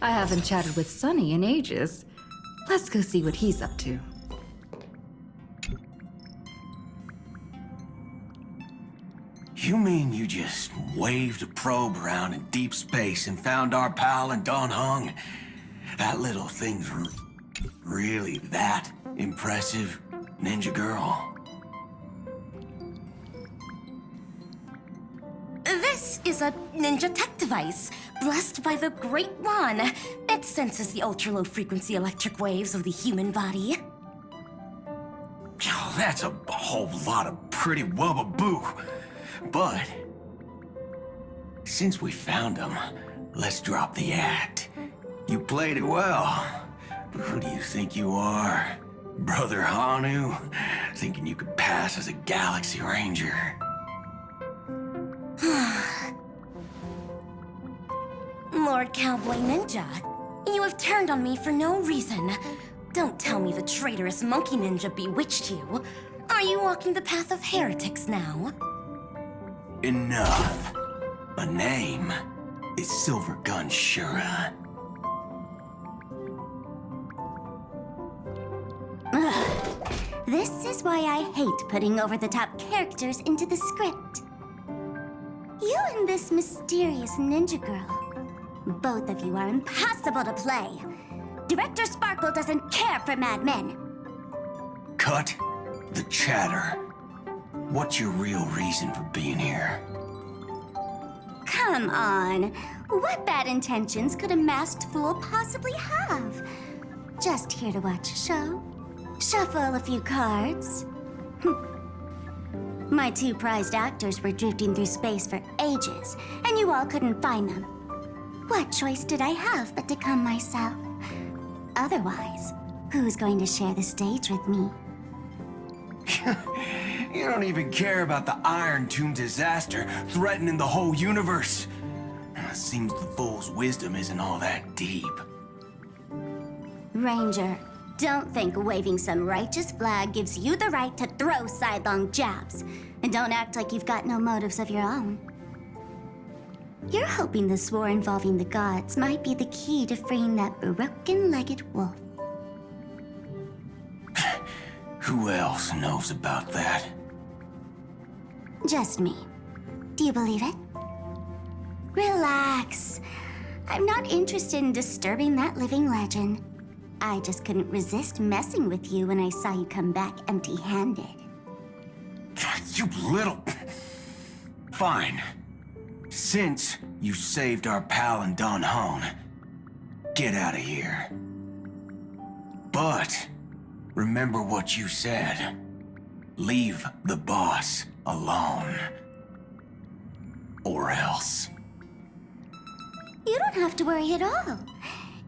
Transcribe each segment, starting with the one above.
I haven't chatted with Sonny in ages. Let's go see what he's up to. You mean you just waved a probe around in deep space and found our pal in Don Hung? That little thing's really that impressive, Ninja Girl? This is a ninja tech device, blessed by the Great One. It senses the ultra-low frequency electric waves of the human body. Oh, that's a whole lot of pretty wubba-boo. But since we found him, let's drop the act. You played it well. But who do you think you are? Brother Hanu? Thinking you could pass as a Galaxy Ranger? Lord Cowboy Ninja, you have turned on me for no reason. Don't tell me the traitorous monkey ninja bewitched you. Are you walking the path of heretics now? Enough. My name is Silver Gun Shura. This is why I hate putting over-the-top characters into the script. You and this mysterious ninja girl, both of you are impossible to play. Director Sparkle doesn't care for Mad Men. Cut the chatter. What's your real reason for being here? Come on. What bad intentions could a masked fool possibly have? Just here to watch a show. Shuffle a few cards. My two prized actors were drifting through space for ages, and you all couldn't find them. What choice did I have but to come myself? Otherwise, who's going to share the stage with me? You don't even care about the Iron Tomb disaster threatening the whole universe. Seems the fool's wisdom isn't all that deep. Ranger, don't think waving some righteous flag gives you the right to throw sidelong jabs. And don't act like you've got no motives of your own. You're hoping this war involving the gods might be the key to freeing that broken-legged wolf. Who else knows about that? Just me. Do you believe it? Relax. I'm not interested in disturbing that living legend. I just couldn't resist messing with you when I saw you come back empty-handed. You little... Fine. Since you saved our pal in Don Hong, get out of here. But remember what you said. Leave the boss alone. Or else. You don't have to worry at all.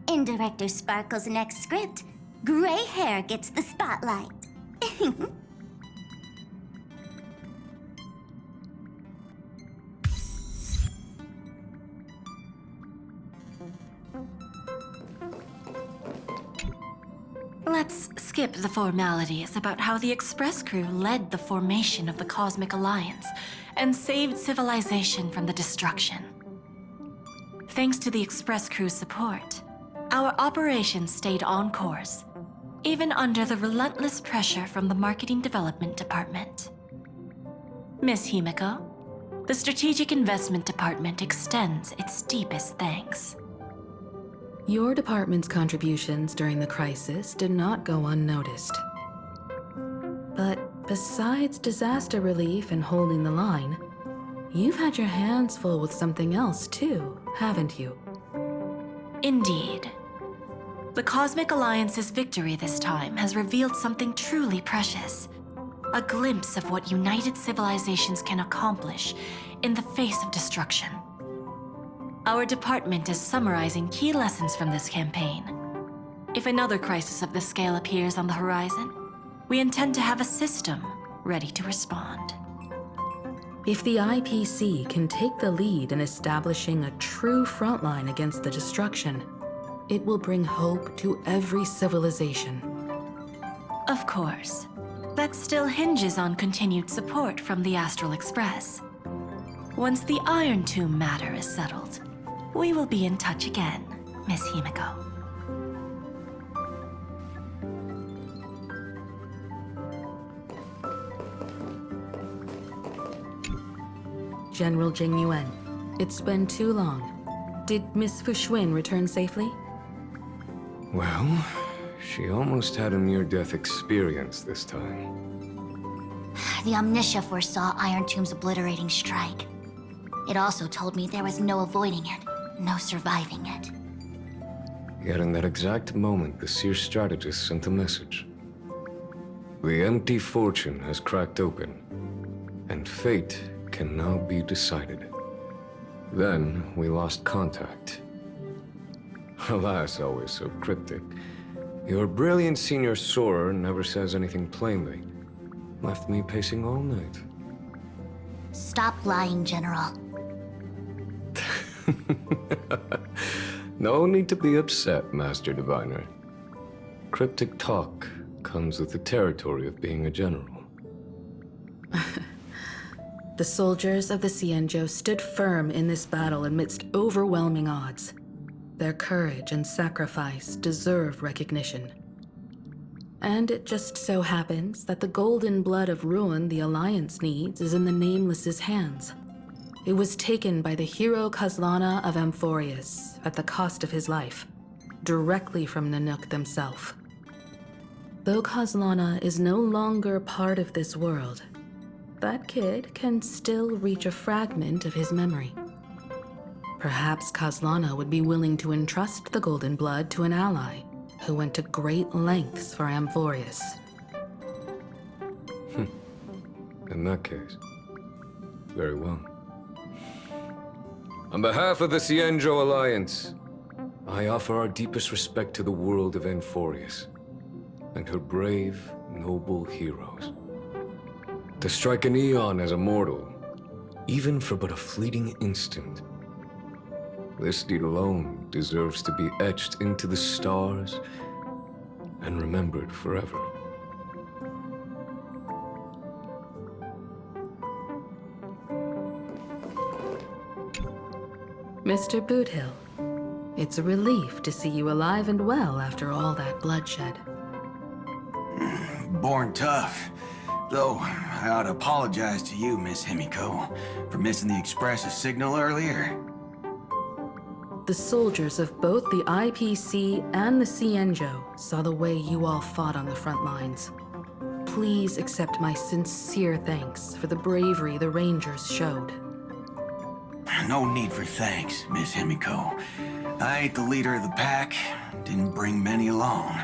In Director Sparkle's next script, gray hair gets the spotlight. Let's skip the formalities about how the Express crew led the formation of the Cosmic Alliance and saved civilization from the destruction. Thanks to the Express crew's support, our operations stayed on course, even under the relentless pressure from the Marketing Development Department. Miss Himiko, the Strategic Investment Department extends its deepest thanks. Your department's contributions during the crisis did not go unnoticed. But besides disaster relief and holding the line, you've had your hands full with something else too, haven't you? Indeed. The Cosmic Alliance's victory this time has revealed something truly precious. A glimpse of what united civilizations can accomplish in the face of destruction. Our department is summarizing key lessons from this campaign. If another crisis of this scale appears on the horizon, we intend to have a system ready to respond. If the IPC can take the lead in establishing a true frontline against the destruction, it will bring hope to every civilization. Of course, that still hinges on continued support from the Astral Express. Once the Iron Tomb matter is settled, we will be in touch again, Miss Himiko. General Jing Yuan, it's been too long. Did Miss Fuxuan return safely? Well, she almost had a near-death experience this time. The Omniscia foresaw Iron Tomb's obliterating strike. It also told me there was no avoiding it, no surviving it. Yet in that exact moment, the Seer strategist sent a message. The empty fortune has cracked open, and fate can now be decided. Then we lost contact. Alas, always so cryptic. Your brilliant senior soarer never says anything plainly. Left me pacing all night. Stop lying, General. No need to be upset, Master Diviner. Cryptic talk comes with the territory of being a general. The soldiers of the Xianzhou stood firm in this battle amidst overwhelming odds. Their courage and sacrifice deserve recognition. And it just so happens that the golden blood of ruin the Alliance needs is in the Nameless's hands. It was taken by the hero Kazlana of Amphorius at the cost of his life, directly from Nanook themselves. Though Kazlana is no longer part of this world, that kid can still reach a fragment of his memory. Perhaps Kazlana would be willing to entrust the golden blood to an ally who went to great lengths for Amphorius. In that case, very well. On behalf of the Xianzhou Alliance, I offer our deepest respect to the world of Amphorius and her brave, noble heroes. To strike an eon as a mortal, even for but a fleeting instant, this deed alone deserves to be etched into the stars and remembered forever. Mr. Boothill, it's a relief to see you alive and well after all that bloodshed. Born tough. Though, I ought to apologize to you, Miss Himiko, for missing the Express's signal earlier. The soldiers of both the IPC and the Xianzhou saw the way you all fought on the front lines. Please accept my sincere thanks for the bravery the Rangers showed. No need for thanks, Miss Himiko. I ain't the leader of the pack, didn't bring many along.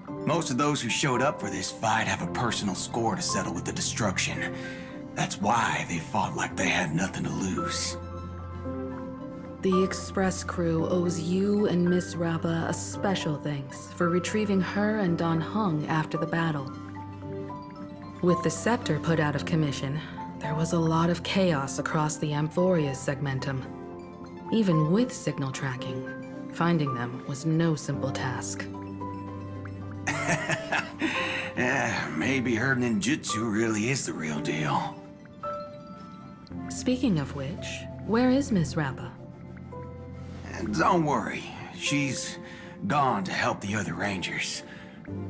Most of those who showed up for this fight have a personal score to settle with the destruction. That's why they fought like they had nothing to lose. The Express crew owes you and Miss Rappa a special thanks for retrieving her and Don Hung after the battle. With the scepter put out of commission, there was a lot of chaos across the Amphorius segmentum. Even with signal tracking, finding them was no simple task. Yeah, maybe her ninjutsu really is the real deal. Speaking of which, where is Miss Rappa? And don't worry, she's gone to help the other Rangers.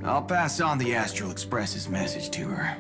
I'll pass on the Astral Express's message to her.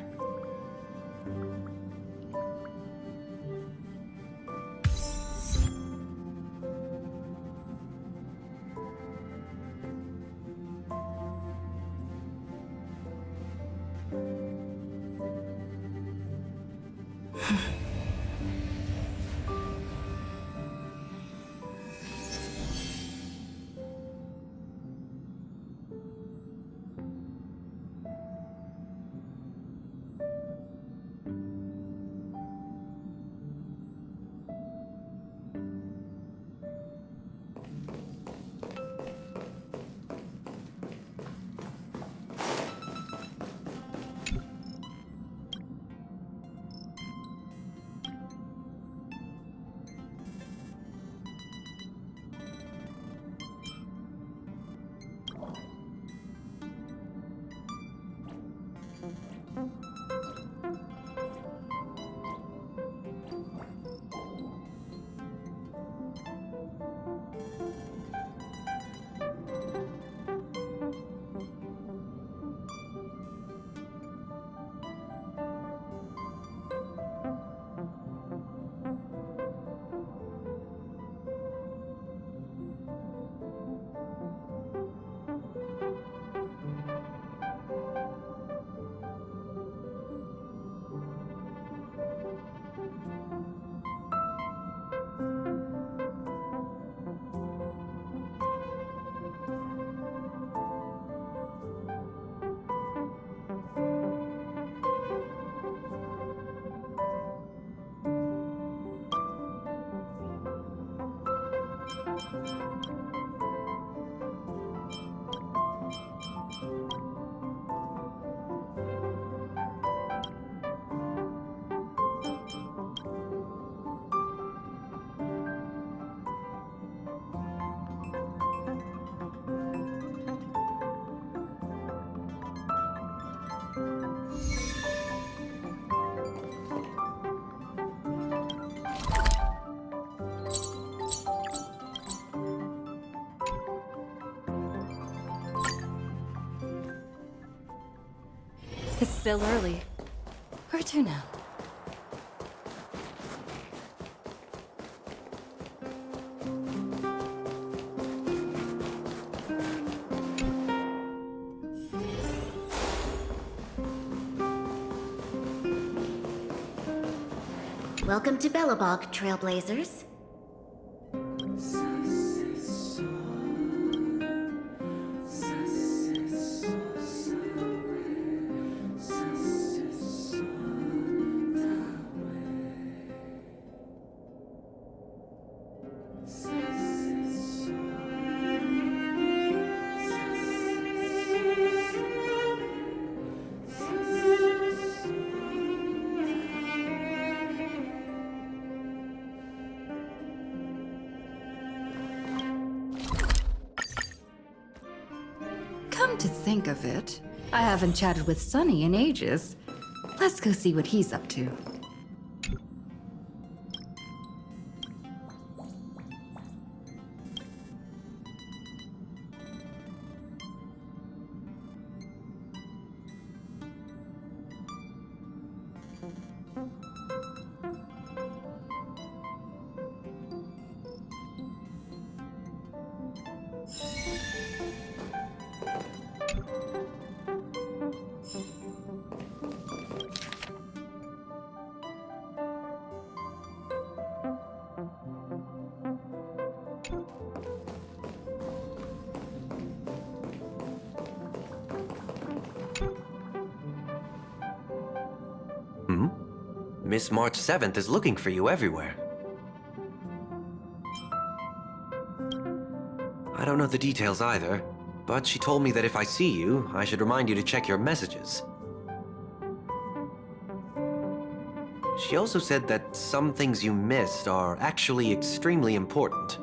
It's still early. Where to now? Welcome to Bellabog, Trailblazers. Come to think of it, I haven't chatted with Sonny in ages. Let's go see what he's up to. Miss March 7th is looking for you everywhere. I don't know the details either, but she told me that if I see you, I should remind you to check your messages. She also said that some things you missed are actually extremely important.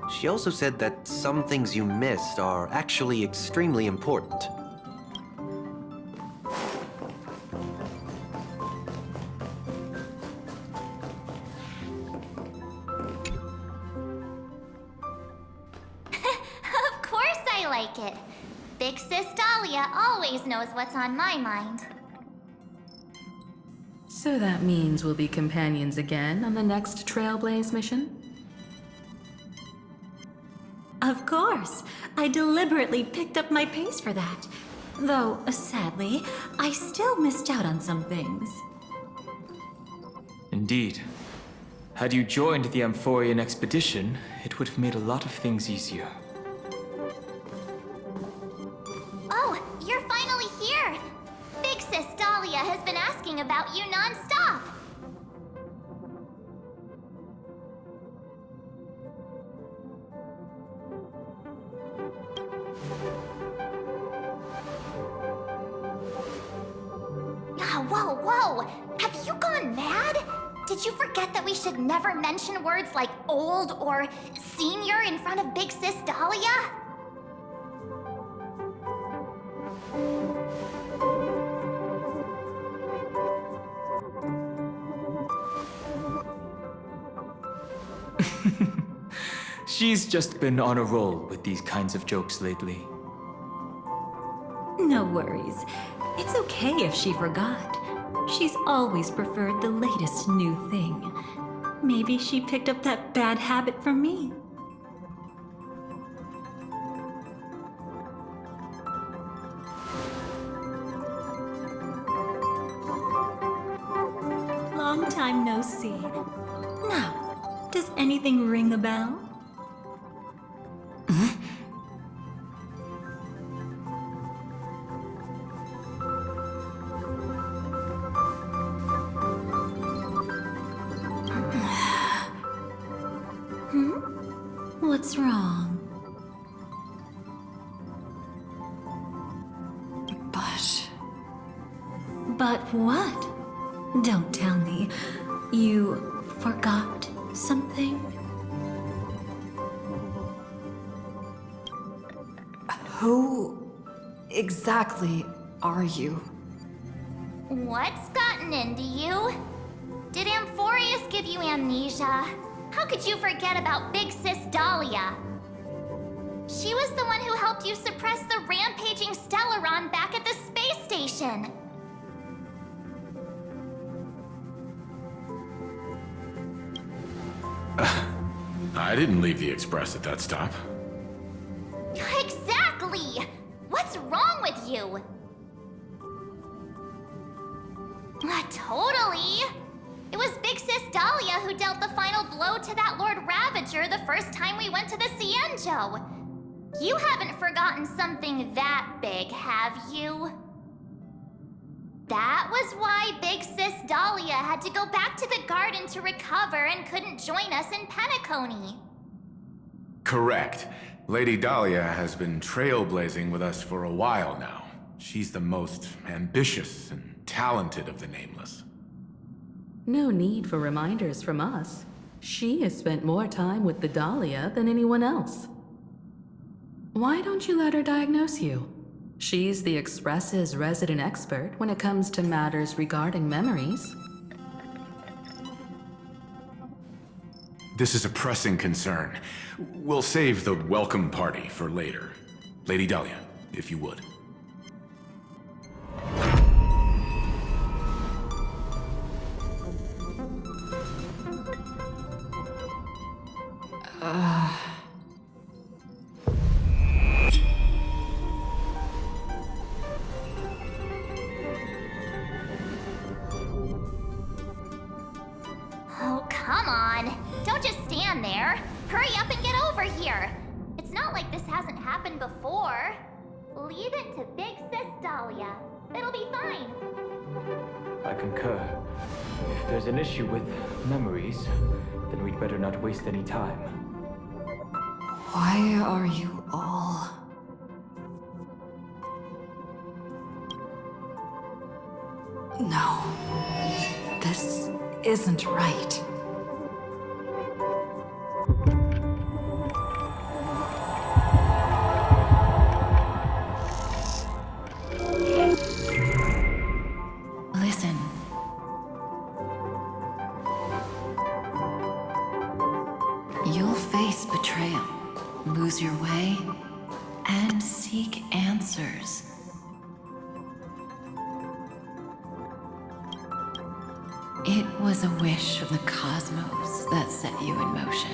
She also said that some things you missed are actually extremely important. Of course I like it. Big Sis Dahlia always knows what's on my mind. So that means we'll be companions again on the next Trailblaze mission? Of course. I deliberately picked up my pace for that. Though, sadly, I still missed out on some things. Indeed. Had you joined the Amphorian expedition, it would have made a lot of things easier. Oh, you're finally here! Big Sis Dahlia has been asking about you non-stop! Whoa, whoa! Have you gone mad? Did you forget that we should never mention words like old or senior in front of Big Sis Dahlia? She's just been on a roll with these kinds of jokes lately. No worries. It's okay if she forgot. She's always preferred the latest new thing. Maybe she picked up that bad habit from me. Long time no see. Now, does anything ring a bell? What's wrong? But what? Don't tell me. You forgot something? Who exactly are you? What's gotten into you? Did Amphorius give you amnesia? How could you forget about Big Sis Dahlia? She was the one who helped you suppress the rampaging Stellaron back at the space station. I didn't leave the Express at that stop. Exactly! What's wrong with you? Totally! It was Big Sis Dahlia who dealt the final blow to that Lord Ravager the first time we went to the Cienjo. You haven't forgotten something that big, have you? That was why Big Sis Dahlia had to go back to the garden to recover and couldn't join us in Penacony. Correct. Lady Dahlia has been trailblazing with us for a while now. She's the most ambitious and talented of the Nameless. No need for reminders from us. She has spent more time with the Dahlia than anyone else. Why don't you let her diagnose you? She's the Express's resident expert when it comes to matters regarding memories. This is a pressing concern. We'll save the welcome party for later. Lady Dahlia, if you would. Oh, come on. Don't just stand there. Hurry up and get over here. It's not like this hasn't happened before. Leave it to Big Sis Dahlia. It'll be fine. I concur. If there's an issue with memories, then we'd better not waste any time. Why are you all... No. This isn't right. Listen. You'll face betrayal, lose your way, and seek answers. It was a wish from the cosmos that set you in motion.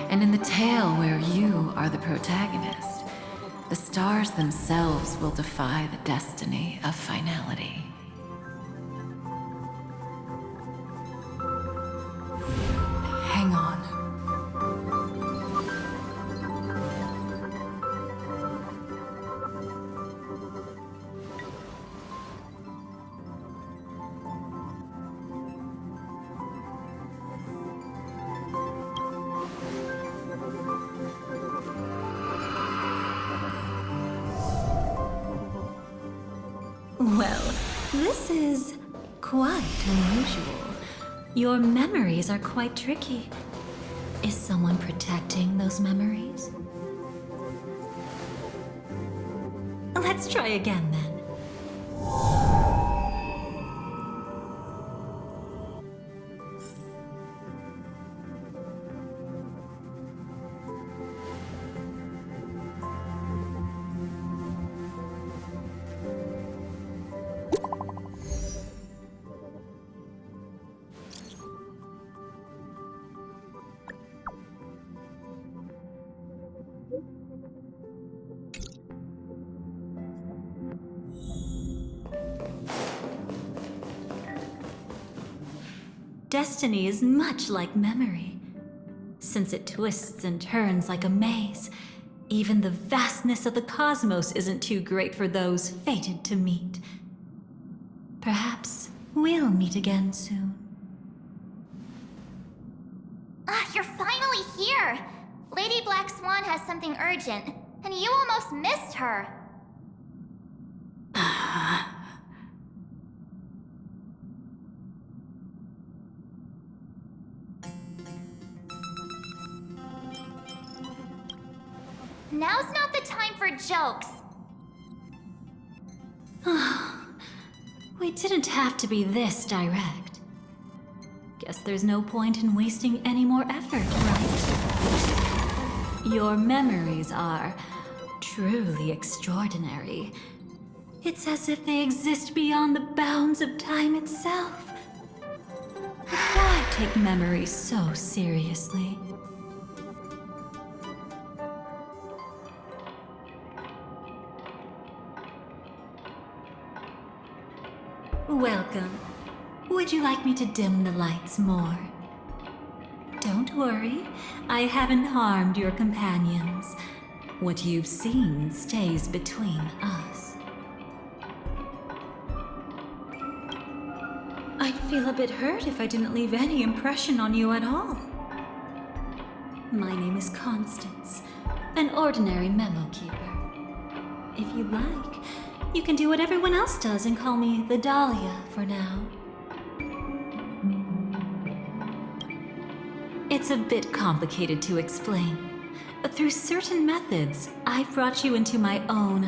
And in the tale where you are the protagonist, the stars themselves will defy the destiny of finality. Hang on. Well, this is quite unusual. Your memories are quite tricky. Is someone protecting those memories? Let's try again then. Destiny is much like memory. Since it twists and turns like a maze, even the vastness of the cosmos isn't too great for those fated to meet. Perhaps we'll meet again soon. You're finally here! Lady Black Swan has something urgent, and you almost missed her. Now's not the time for jokes. We didn't have to be this direct. Guess there's no point in wasting any more effort, right? Your memories are truly extraordinary. It's as if they exist beyond the bounds of time itself. But why take memories so seriously? Welcome. Would you like me to dim the lights more? Don't worry, I haven't harmed your companions. What you've seen stays between us. I'd feel a bit hurt if I didn't leave any impression on you at all. My name is Constance, an ordinary memo keeper. If you like, you can do what everyone else does and call me the Dahlia for now. It's a bit complicated to explain. Through certain methods, I've brought you into my own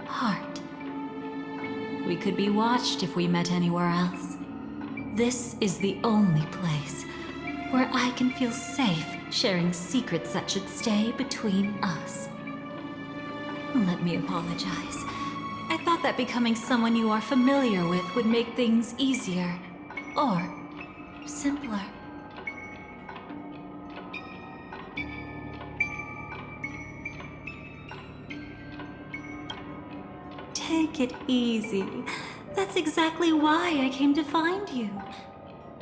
heart. We could be watched if we met anywhere else. This is the only place where I can feel safe sharing secrets that should stay between us. Let me apologize. I thought that becoming someone you are familiar with would make things easier, or simpler. Take it easy. That's exactly why I came to find you.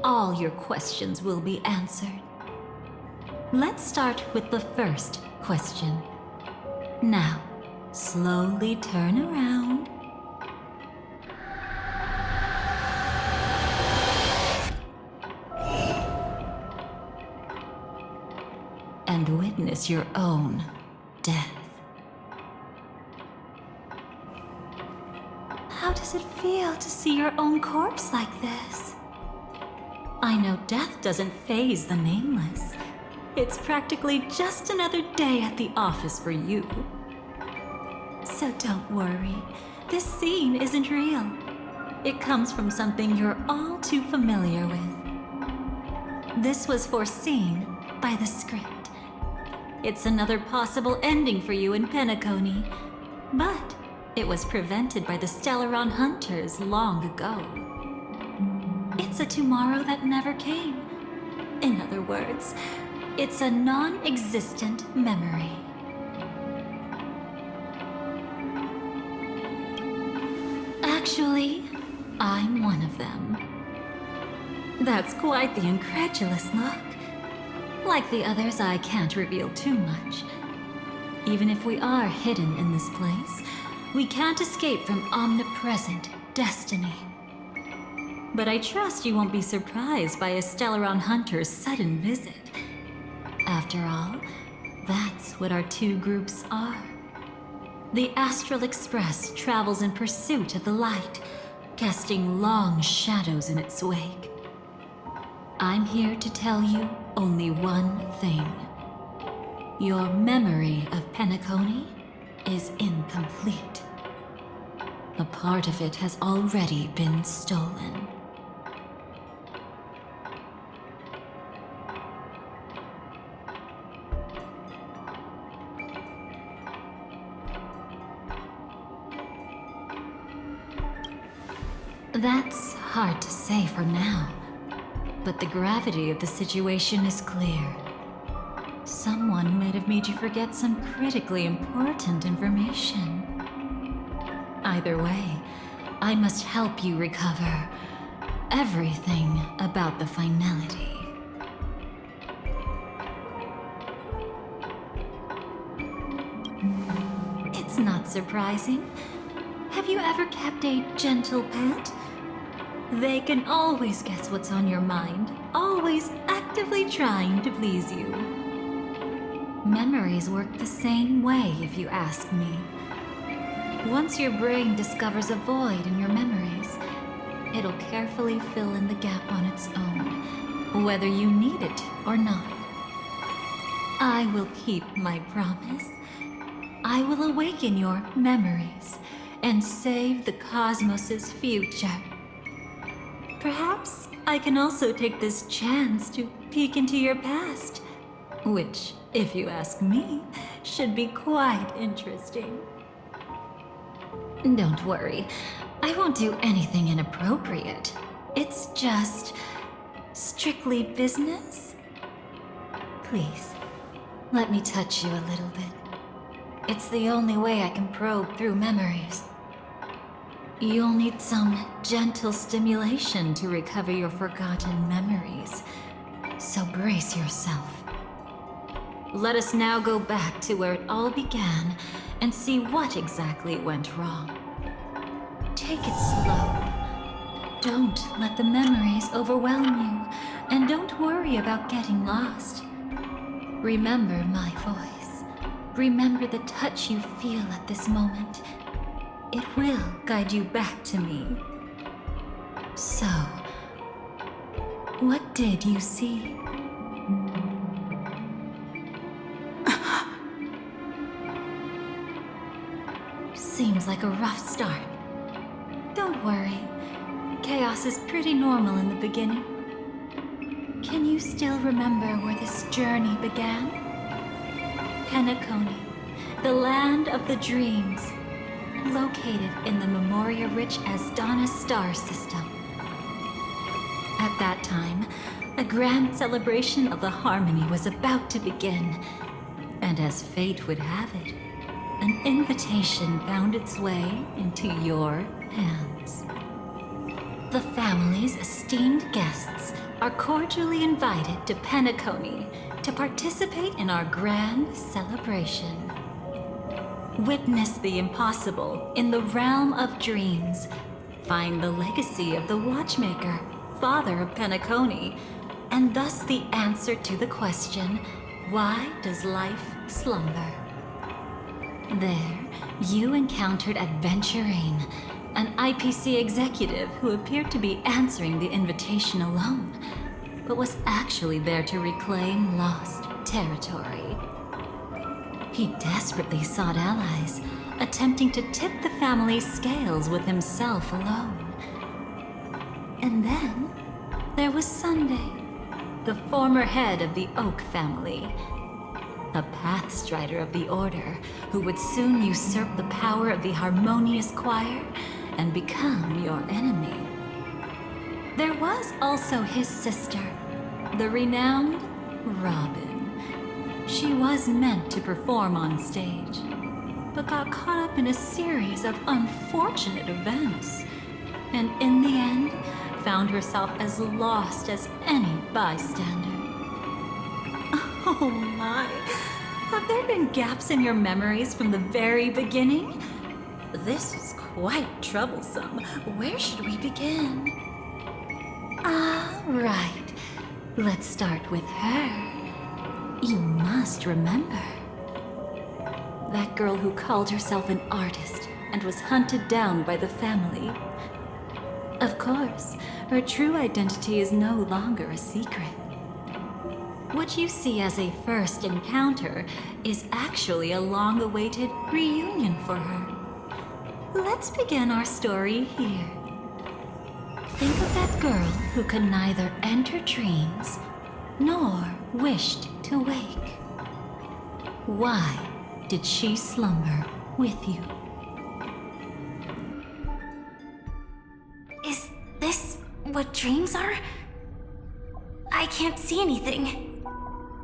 All your questions will be answered. Let's start with the first question. Now, slowly turn around. And witness your own death. How does it feel to see your own corpse like this? I know death doesn't faze the nameless. It's practically just another day at the office for you. So don't worry, this scene isn't real. It comes from something you're all too familiar with. This was foreseen by the script. It's another possible ending for you in Penacony, but it was prevented by the Stellaron Hunters long ago. It's a tomorrow that never came. In other words, it's a non-existent memory. Actually, I'm one of them. That's quite the incredulous look. Like the others, I can't reveal too much. Even if we are hidden in this place, we can't escape from omnipresent destiny. But I trust you won't be surprised by a Stellaron Hunter's sudden visit. After all, that's what our two groups are. The Astral Express travels in pursuit of the light, casting long shadows in its wake. I'm here to tell you only one thing. Your memory of Penacony is incomplete. A part of it has already been stolen. That's hard to say for now, but the gravity of the situation is clear. Someone might have made you forget some critically important information. Either way, I must help you recover everything about the finality. It's not surprising. Have you ever kept a gentle pet? They can always guess what's on your mind, always actively trying to please you. Memories work the same way, if you ask me. Once your brain discovers a void in your memories, it'll carefully fill in the gap on its own, whether you need it or not. I will keep my promise. I will awaken your memories and save the cosmos's future. Perhaps I can also take this chance to peek into your past, which, if you ask me, should be quite interesting. Don't worry, I won't do anything inappropriate. It's just strictly business. Please, let me touch you a little bit. It's the only way I can probe through memories. You'll need some gentle stimulation to recover your forgotten memories, so brace yourself. Let us now go back to where it all began and see what exactly went wrong. Take it slow. Don't let the memories overwhelm you, and don't worry about getting lost. Remember my voice. Remember the touch you feel at this moment. It will guide you back to me. So, what did you see? Seems like a rough start. Don't worry. Chaos is pretty normal in the beginning. Can you still remember where this journey began? Penacony, the land of the dreams, located in the Memoria-rich Asdana star system. At that time, a grand celebration of the Harmony was about to begin, and as fate would have it, an invitation found its way into your hands. The family's esteemed guests are cordially invited to Penacony to participate in our grand celebration. Witness the impossible in the realm of dreams. Find the legacy of the Watchmaker, father of Penacony, and thus the answer to the question, why does life slumber? There, you encountered Adventurine, an IPC executive who appeared to be answering the invitation alone, but was actually there to reclaim lost territory. He desperately sought allies, attempting to tip the family's scales with himself alone. And then, there was Sunday, the former head of the Oak family, a pathstrider of the Order who would soon usurp the power of the Harmonious Choir and become your enemy. There was also his sister, the renowned Robin. She was meant to perform on stage, but got caught up in a series of unfortunate events, and in the end, found herself as lost as any bystander. Oh my! Have there been gaps in your memories from the very beginning? This is quite troublesome. Where should we begin? Right. Let's start with her. You must remember. That girl who called herself an artist and was hunted down by the family. Of course, her true identity is no longer a secret. What you see as a first encounter is actually a long-awaited reunion for her. Let's begin our story here. Think of that girl who could neither enter dreams nor wished to wake. Why did she slumber with you? Is this what dreams are? I can't see anything.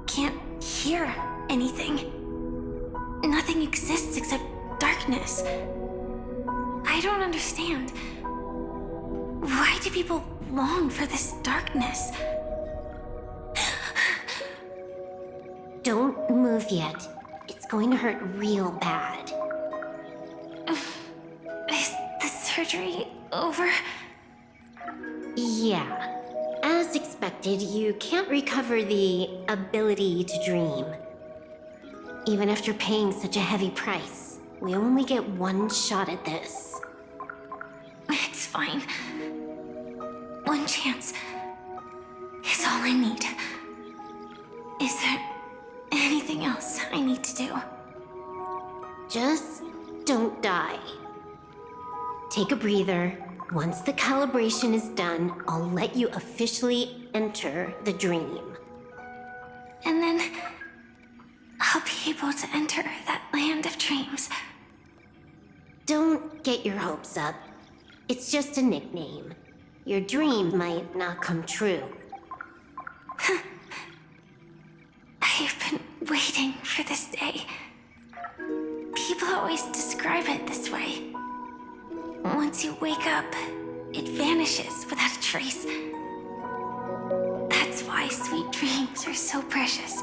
Can't hear anything. Nothing exists except darkness. I don't understand. Why do people long for this darkness? Don't move yet. It's going to hurt real bad. Is the surgery over? Yeah. As expected, you can't recover the ability to dream. Even after paying such a heavy price, we only get one shot at this. It's fine. One chance is all I need. Is there anything else I need to do? take a breather. Once the calibration is done, I'll let you officially enter the dream. And then I'll be able to enter that land of dreams. Don't get your hopes up. It's just a nickname. Your dream might not come true. I've been waiting for this day. People always describe it this way. Once you wake up, it vanishes without a trace. That's why sweet dreams are so precious.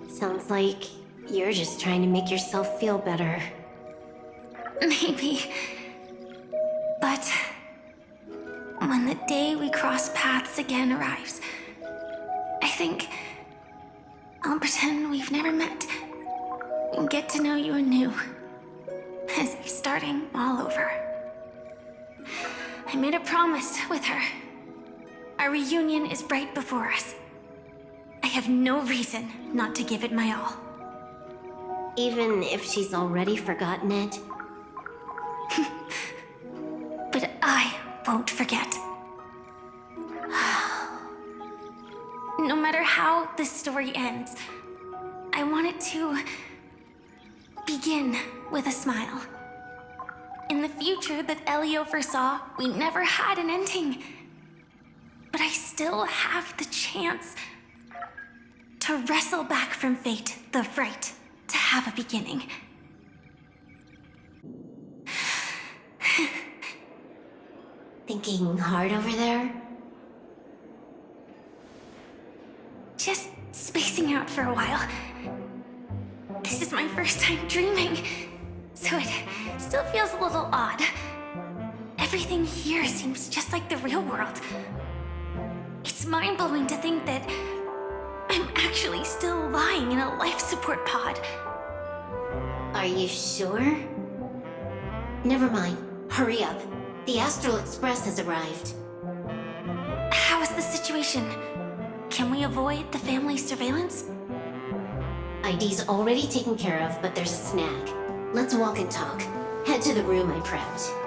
Sounds like you're just trying to make yourself feel better. Maybe. But when the day we cross paths again arrives, I think I'll pretend we've never met and get to know you anew, as if starting all over. I made a promise with her. Our reunion is right before us. I have no reason not to give it my all. Even if she's already forgotten it? But I won't forget. No matter how this story ends, I want it to begin with a smile. In the future that Elio foresaw, we never had an ending. But I still have the chance to wrestle back from fate the right to have a beginning. Thinking hard over there? Just spacing out for a while. This is my first time dreaming, so it still feels a little odd. Everything here seems just like the real world. It's mind-blowing to think that I'm actually still lying in a life support pod. Are you sure? Never mind. Hurry up. The Astral Express has arrived. How is the situation? Can we avoid the family surveillance? ID's already taken care of, but there's a snag. Let's walk and talk. Head to the room I prepped.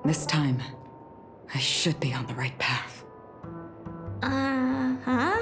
This time, I should be on the right path. Uh-huh.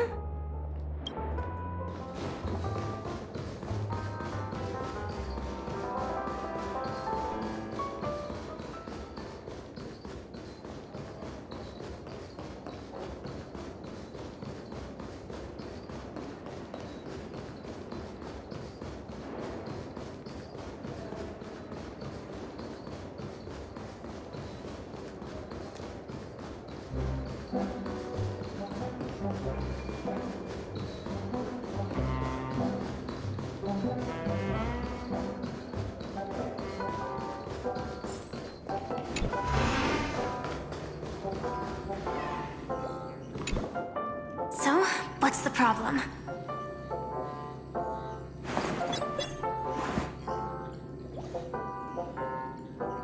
So, what's the problem?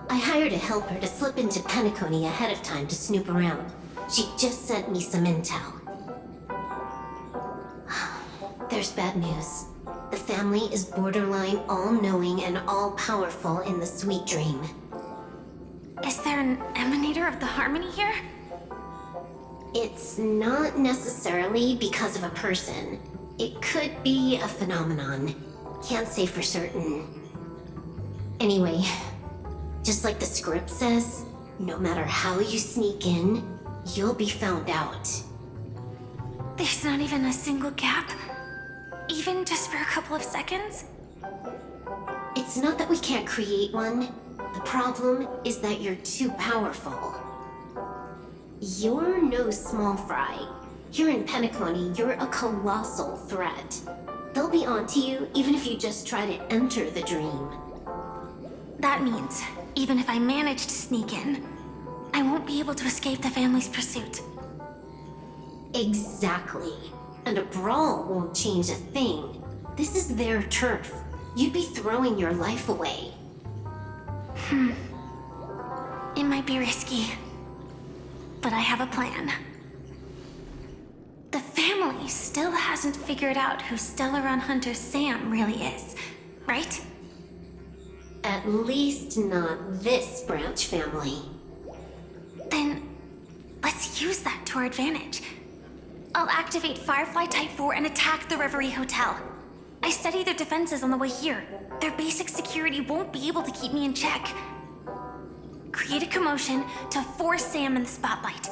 I hired a helper to slip into Penacony ahead of time to snoop around. She just sent me some intel. There's bad news. The family is borderline all-knowing and all-powerful in the sweet dream. Is there an emanator of the harmony here? It's not necessarily because of a person. It could be a phenomenon. Can't say for certain. Anyway, just like the script says, no matter how you sneak in, you'll be found out. There's not even a single gap? Even just for a couple of seconds? It's not that we can't create one, The problem is that you're too powerful. You're no small fry. Here in Penacony, you're a colossal threat. They'll be onto you even if you just try to enter the dream. That means, even if I manage to sneak in, I won't be able to escape the family's pursuit. Exactly. And a brawl won't change a thing. This is their turf. You'd be throwing your life away. It might be risky, but I have a plan. The family still hasn't figured out who Stellaron Hunter Sam really is, right? At least not this branch family. Then, let's use that to our advantage. I'll activate Firefly Type 4 and attack the Reverie Hotel. I studied their defenses on the way here. Their basic security won't be able to keep me in check. Create a commotion to force Sam in the spotlight.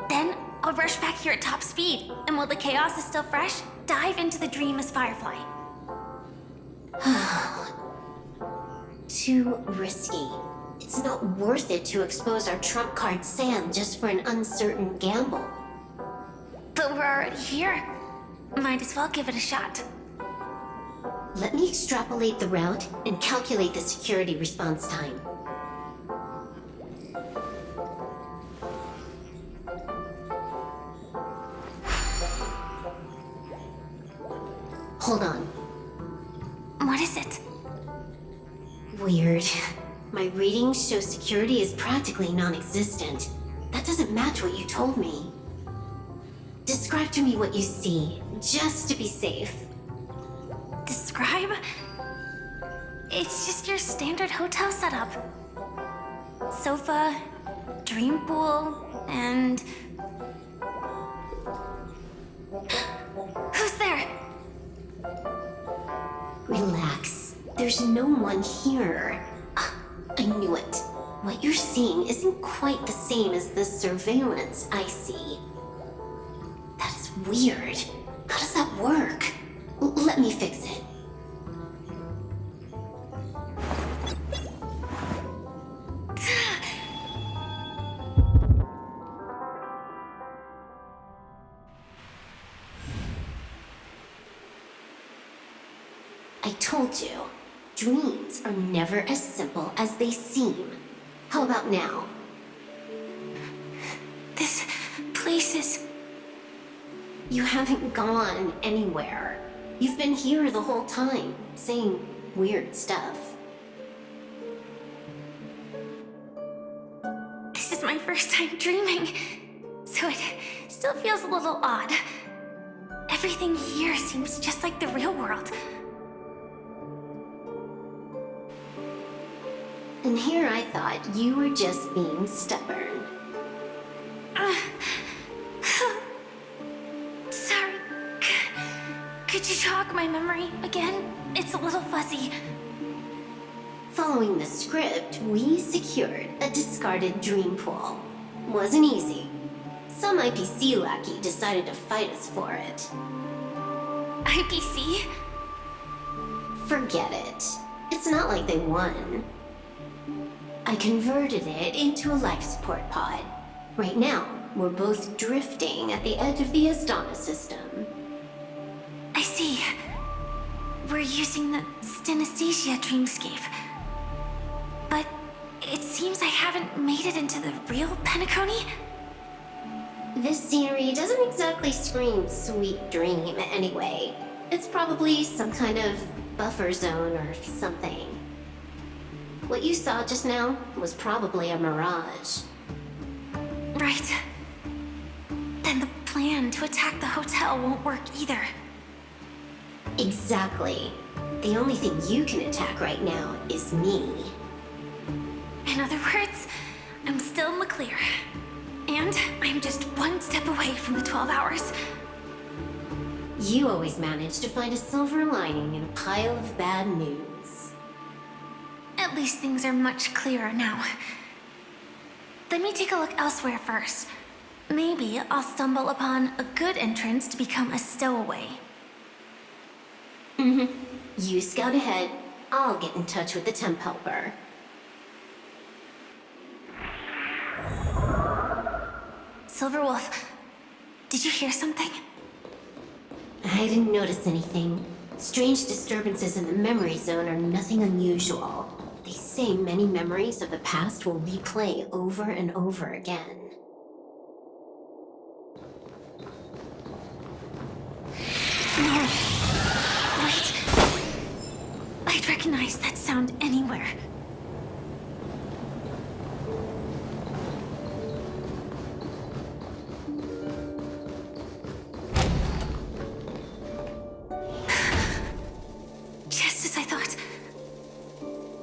Then, I'll rush back here at top speed, and while the chaos is still fresh, dive into the dream as Firefly. Too risky. It's not worth it to expose our trump card Sam just for an uncertain gamble. But we're already here. Might as well give it a shot. Let me extrapolate the route and calculate the security response time. Hold on. What is it? Weird. My readings show security is practically non-existent. That doesn't match what you told me. Describe to me what you see, just to be safe. Describe? It's just your standard hotel setup. Sofa, dream pool, and... Who's there? Relax. There's no one here. Ah, I knew it. What you're seeing isn't quite the same as the surveillance I see. That is weird. How does that work? Let me fix it. I told you, dreams are never as simple as they seem. How about now? This place is... You haven't gone anywhere. You've been here the whole time, saying weird stuff. This is my first time dreaming, so it still feels a little odd. Everything here seems just like the real world. And here I thought you were just being stubborn. Sorry. Could you jog my memory again? It's a little fuzzy. Following the script, we secured a discarded dream pool. Wasn't easy. Some IPC lackey decided to fight us for it. IPC? Forget it. It's not like they won. I converted it into a life support pod. Right now, we're both drifting at the edge of the Astana system. I see. We're using the Synesthesia dreamscape. But it seems I haven't made it into the real Penacony? This scenery doesn't exactly scream sweet dream anyway. It's probably some kind of buffer zone or something. What you saw just now was probably a mirage. Right. Then the plan to attack the hotel won't work either. Exactly. The only thing you can attack right now is me. In other words, I'm still in the clear. And I'm just one step away from the 12 hours. You always manage to find a silver lining in a pile of bad news. At least things are much clearer now. Let me take a look elsewhere first. Maybe I'll stumble upon a good entrance to become a stowaway. You scout ahead. I'll get in touch with the temp helper. Silverwolf, did you hear something? I didn't notice anything. Strange disturbances in the memory zone are nothing unusual. They say many memories of the past will replay over and over again. No. Wait. I'd recognize that sound anywhere. Just as I thought.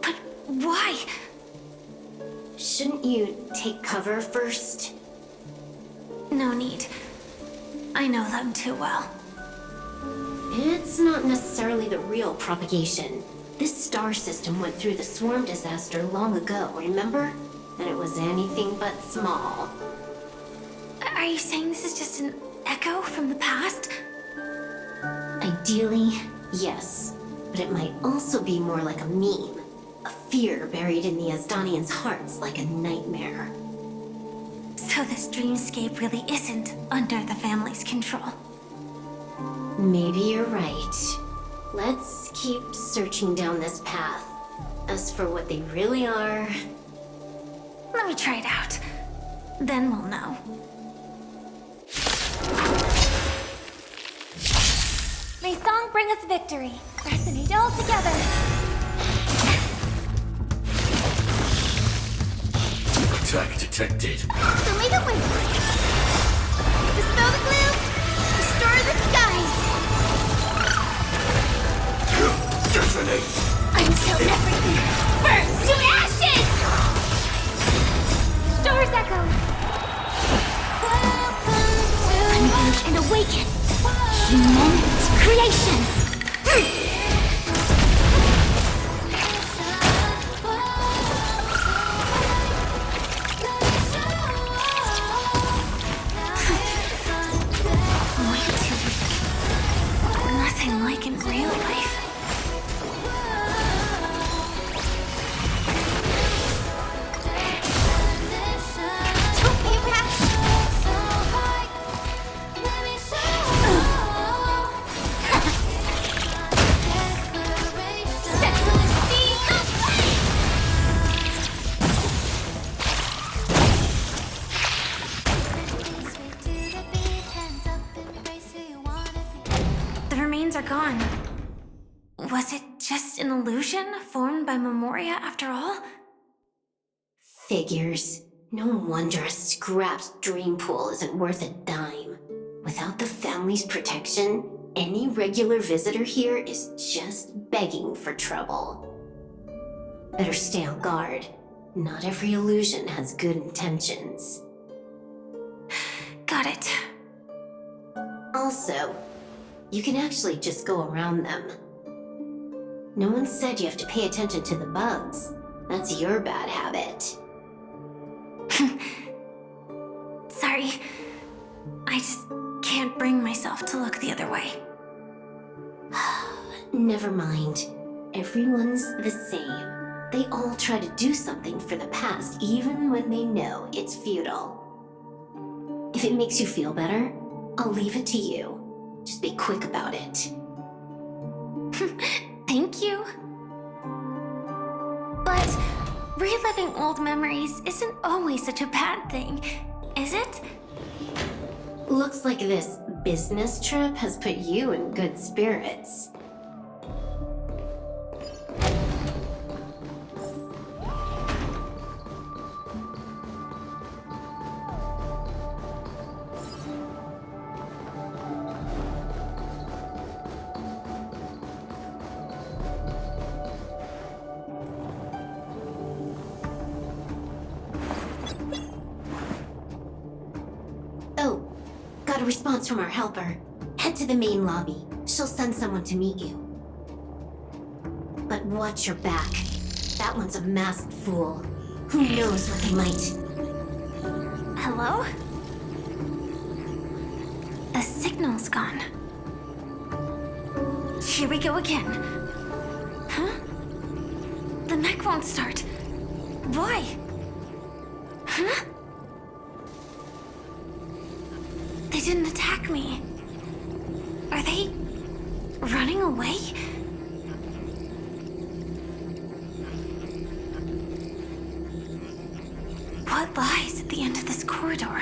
But why? Shouldn't you take cover first? No need. I know them too well. It's not necessarily the real propagation. This star system went through the swarm disaster long ago, remember? And it was anything but small. Are you saying this is just an echo from the past? Ideally, yes. But it might also be more like a meme. A fear buried in the Asdanians' hearts like a nightmare. So this dreamscape really isn't under the family's control. Maybe you're right. Let's keep searching down this path. As for what they really are... Let me try it out. Then we'll know. May song bring us victory. Resonate all together. Attack detected. Who made it win? Dispel the gloom. Restore the skies. Detonate. Until everything burns to ashes. Stars echo. Unleash and awaken. Human creations. Nothing like in real life. Don't be rash. Set to the seas of The remains are gone. Was it just an illusion formed by Memoria after all? Figures. No wonder a scrapped dream pool isn't worth a dime. Without the family's protection, any regular visitor here is just begging for trouble. Better stay on guard. Not every illusion has good intentions. Got it. Also, you can actually just go around them. No one said you have to pay attention to the bugs. That's your bad habit. Sorry. I just can't bring myself to look the other way. Never mind. Everyone's the same. They all try to do something for the past, even when they know it's futile. If it makes you feel better, I'll leave it to you. Just be quick about it. Thank you. But reliving old memories isn't always such a bad thing, is it? Looks like this business trip has put you in good spirits. Oh, got a response from our helper. Head to the main lobby. She'll send someone to meet you. But watch your back. That one's a masked fool. Who knows what they might... Hello? The signal's gone. Here we go again. Huh? The mech won't start. Why? Huh? didn't attack me. Are they running away? What lies at the end of this corridor?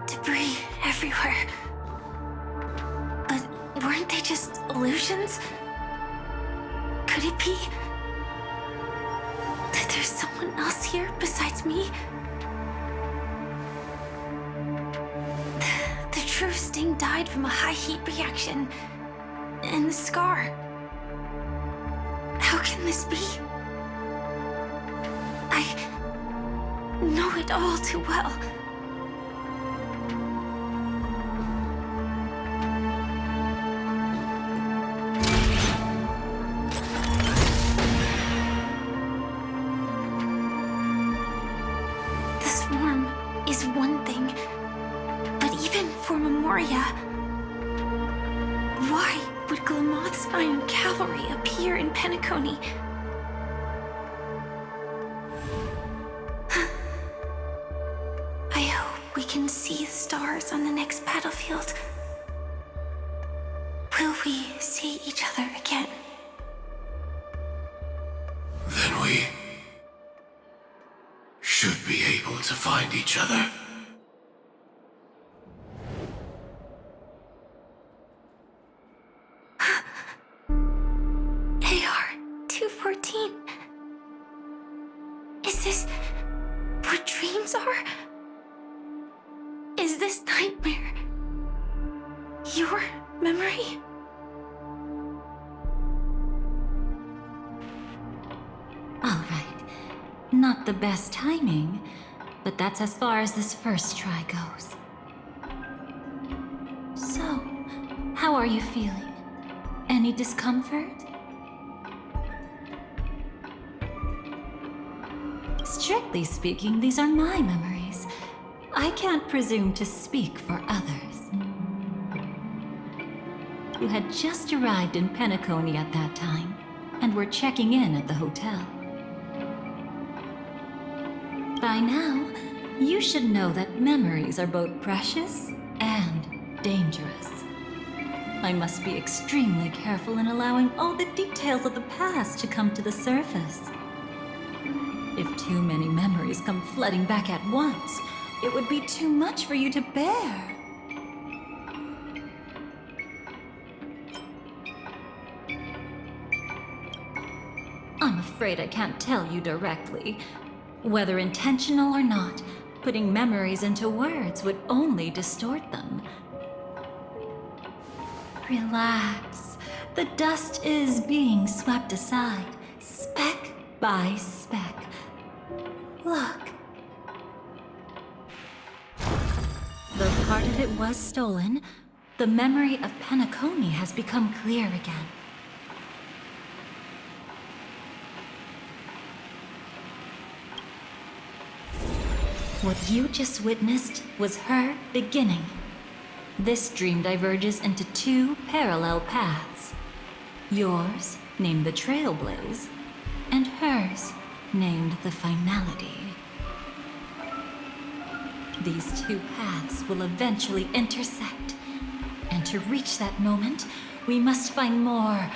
Debris everywhere. But weren't they just illusions? Could it be that there's someone else here besides me? The true Sting died from a high heat reaction. And the scar. How can this be? I know it all too well. Is one thing, but even for Memoria, why would Glamoth's Iron Cavalry appear in Penacony? I hope we can see the stars on the next battlefield. Will we see each other again? Then we should be able to find each other. AR-214. Is this what dreams are? Is this nightmare your memory? All right. Not the best timing, but that's as far as this first try goes. So, how are you feeling? Any discomfort? Strictly speaking, these are my memories. I can't presume to speak for others. You had just arrived in Penacony at that time, and were checking in at the hotel. By now, you should know that memories are both precious and dangerous. I must be extremely careful in allowing all the details of the past to come to the surface. If too many memories come flooding back at once, it would be too much for you to bear. I'm afraid I can't tell you directly. Whether intentional or not, putting memories into words would only distort them. Relax. The dust is being swept aside, speck by speck. Look. Though part of it was stolen, the memory of Penacony has become clear again. What you just witnessed was her beginning. This dream diverges into two parallel paths. Yours, named the Trailblaze, and hers, named the Finality. These two paths will eventually intersect. And to reach that moment, we must find more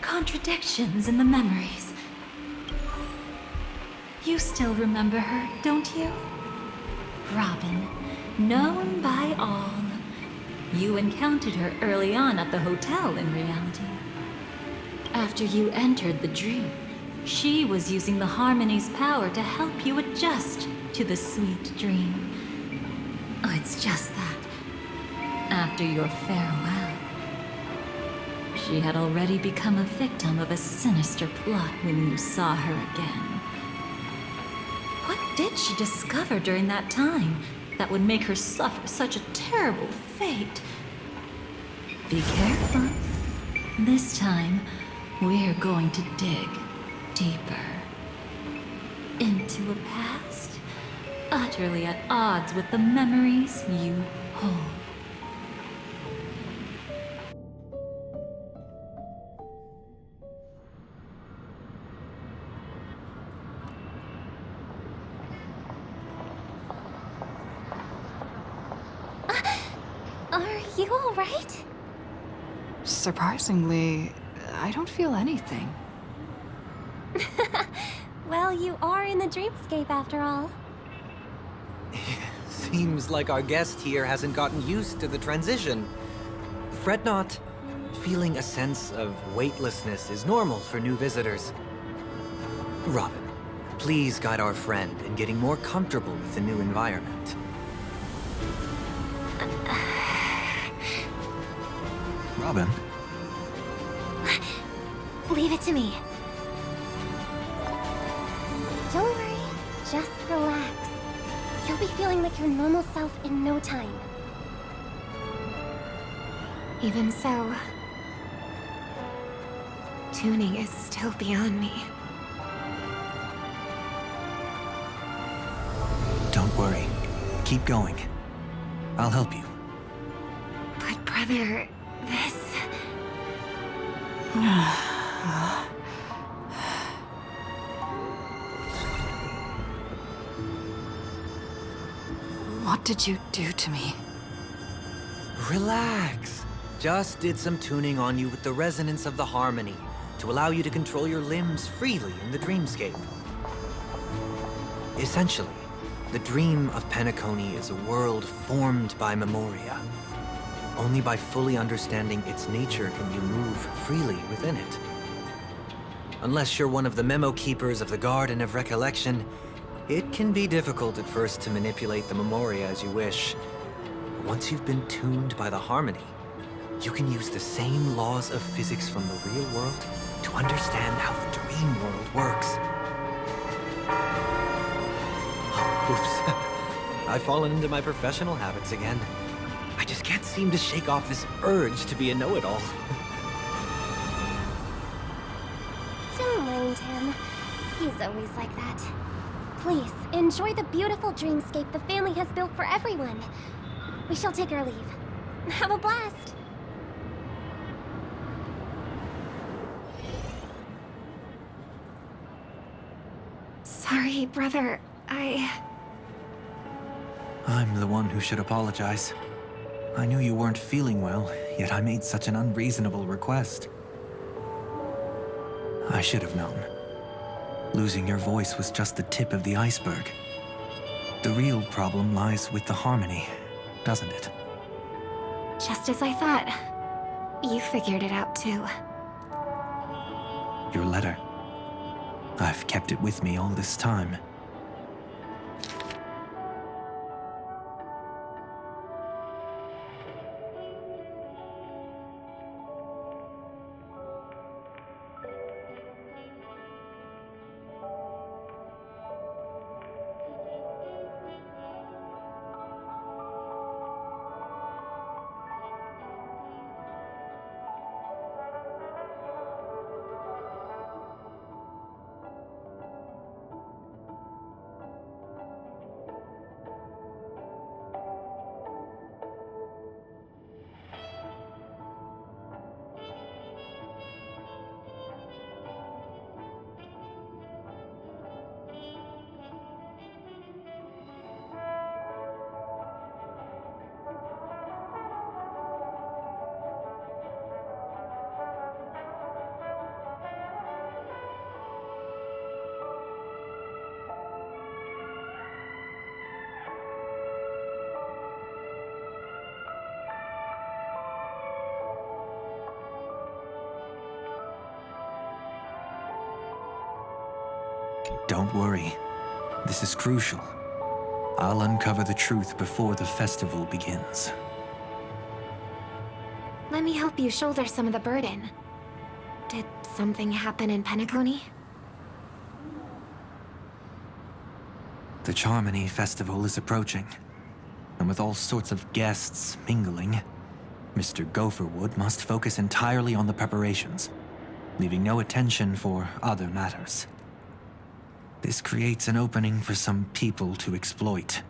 contradictions in the memories. You still remember her, don't you? Robin, known by all. You encountered her early on at the hotel in reality. After you entered the dream, she was using the Harmony's power to help you adjust to the sweet dream. Oh, it's just that. After your farewell, she had already become a victim of a sinister plot when you saw her again. What did she discover during that time that would make her suffer such a terrible fate? Be careful. This time, we're going to dig deeper into a past utterly at odds with the memories you hold. Are you all right? Surprisingly, I don't feel anything. Well, you are in the dreamscape after all. Seems like our guest here hasn't gotten used to the transition. Fret not. Feeling a sense of weightlessness is normal for new visitors. Robin, please guide our friend in getting more comfortable with the new environment. Robin? Leave it to me. Don't worry, just relax. You'll be feeling like your normal self in no time. Even so, tuning is still beyond me. Don't worry. Keep going. I'll help you. But brother, this... What did you do to me? Relax. Just did some tuning on you with the resonance of the harmony to allow you to control your limbs freely in the dreamscape. Essentially, the dream of Penacony is a world formed by Memoria. Only by fully understanding its nature can you move freely within it. Unless you're one of the memo keepers of the Garden of Recollection, it can be difficult at first to manipulate the Memoria as you wish. But once you've been tuned by the harmony, you can use the same laws of physics from the real world to understand how the dream world works. Oops. I've fallen into my professional habits again. I just can't seem to shake off this urge to be a know-it-all. Don't mind him. He's always like that. Please, enjoy the beautiful dreamscape the family has built for everyone. We shall take our leave. Have a blast! Sorry, brother. I'm the one who should apologize. I knew you weren't feeling well, yet I made such an unreasonable request. I should have known. Losing your voice was just the tip of the iceberg. The real problem lies with the harmony, doesn't it? Just as I thought. You figured it out too. Your letter. I've kept it with me all this time. Don't worry. This is crucial. I'll uncover the truth before the festival begins. Let me help you shoulder some of the burden. Did something happen in Penacony? The Charmony Festival is approaching, and with all sorts of guests mingling, Mr. Gopherwood must focus entirely on the preparations, leaving no attention for other matters. This creates an opening for some people to exploit.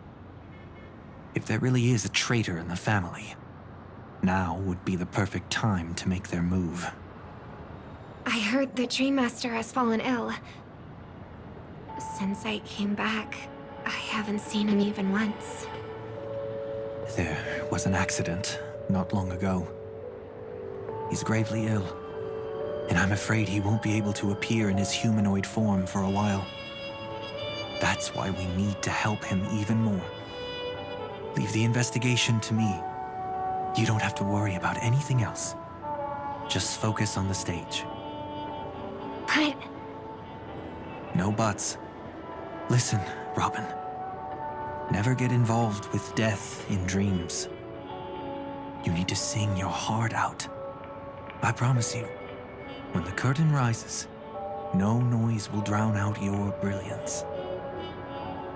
If there really is a traitor in the family, now would be the perfect time to make their move. I heard the Dream Master has fallen ill. Since I came back, I haven't seen him even once. There was an accident not long ago. He's gravely ill, and I'm afraid he won't be able to appear in his humanoid form for a while. That's why we need to help him even more. Leave the investigation to me. You don't have to worry about anything else. Just focus on the stage. But... No buts. Listen, Robin. Never get involved with death in dreams. You need to sing your heart out. I promise you, when the curtain rises, no noise will drown out your brilliance.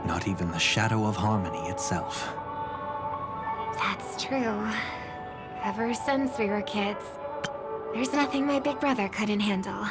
Not even the shadow of harmony itself. that's true. Ever since we were kids, there's nothing my big brother couldn't handle.